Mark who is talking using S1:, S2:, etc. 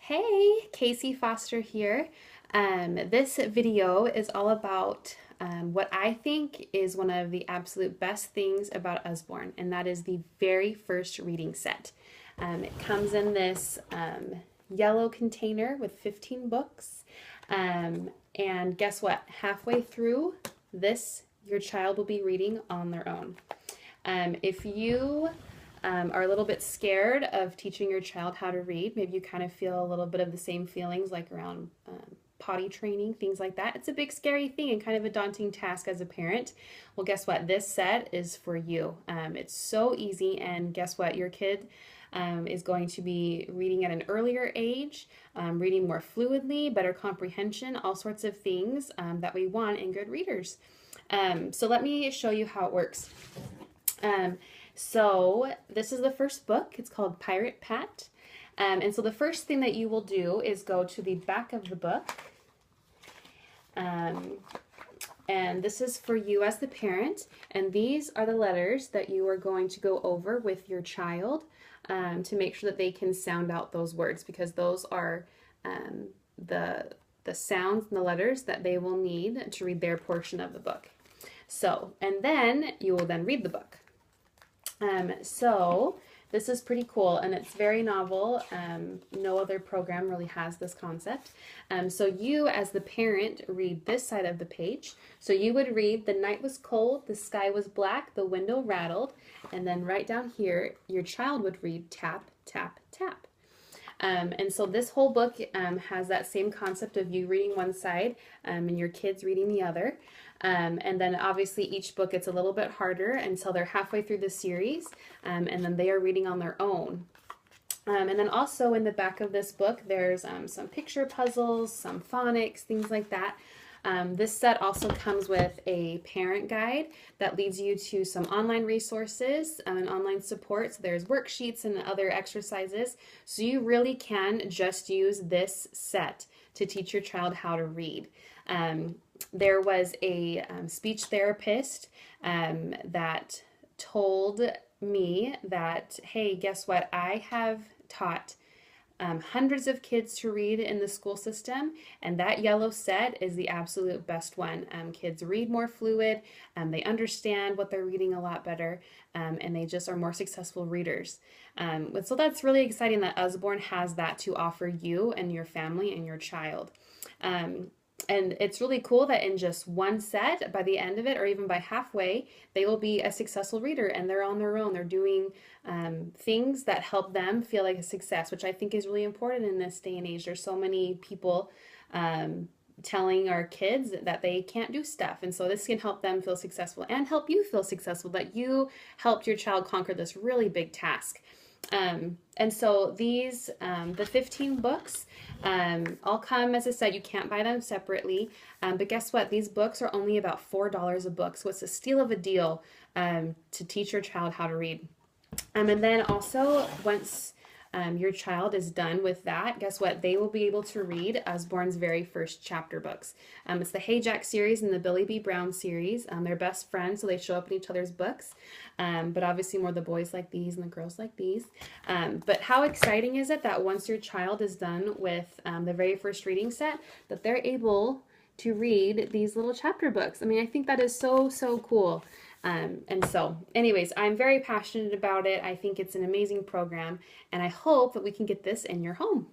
S1: Hey, Casey Foster here. This video is all about what I think is one of the absolute best things about Usborne, and that is the very first reading set. It comes in this yellow container with 15 books. And guess what? Halfway through this, your child will be reading on their own. If you are a little bit scared of teaching your child how to read, maybe you kind of feel a little bit of the same feelings like around potty training, things like that. It's a big scary thing and kind of a daunting task as a parent. Well, guess what? This set is for you. It's so easy, and guess what? Your kid is going to be reading at an earlier age, reading more fluidly, better comprehension, all sorts of things that we want in good readers. So let me show you how it works. So this is the first book. It's called Pirate Pat. And so the first thing that you will do is go to the back of the book. And this is for you as the parent. And these are the letters that you are going to go over with your child to make sure that they can sound out those words, because those are the sounds and the letters that they will need to read their portion of the book. So, and then you will then read the book. So this is pretty cool, and it's very novel. No other program really has this concept. So you as the parent read this side of the page. So you would read, "The night was cold, the sky was black, the window rattled," and then right down here your child would read, "Tap, tap, tap." And so this whole book has that same concept of you reading one side and your kids reading the other. And then obviously each book gets a little bit harder until they're halfway through the series, and then they are reading on their own. And then also in the back of this book there's some picture puzzles, some phonics, things like that. This set also comes with a parent guide that leads you to some online resources and online support. So there's worksheets and other exercises. So you really can just use this set to teach your child how to read. There was a speech therapist that told me that, hey, guess what? I have taught hundreds of kids to read in the school system, and that yellow set is the absolute best one. Kids read more fluid, they understand what they're reading a lot better, and they just are more successful readers. So that's really exciting that Usborne has that to offer you and your family and your child. And it's really cool that in just one set, by the end of it, or even by halfway, they will be a successful reader, and they're on their own. They're doing things that help them feel like a success, which I think is really important in this day and age. There's so many people telling our kids that they can't do stuff, and so this can help them feel successful and help you feel successful, that you helped your child conquer this really big task. And so these, the 15 books, all come, as I said, you can't buy them separately, but guess what? These books are only about $4 a book, so it's a steal of a deal to teach your child how to read. And then also, once your child is done with that, guess what? They will be able to read Usborne's very first chapter books. It's the Hey Jack series and the Billy B. Brown series. They're best friends, so they show up in each other's books. But obviously more the boys like these and the girls like these. But how exciting is it that once your child is done with the very first reading set, that they're able to read these little chapter books? I mean, I think that is so, so cool. And so anyways, I'm very passionate about it. I think it's an amazing program, and I hope that we can get this in your home.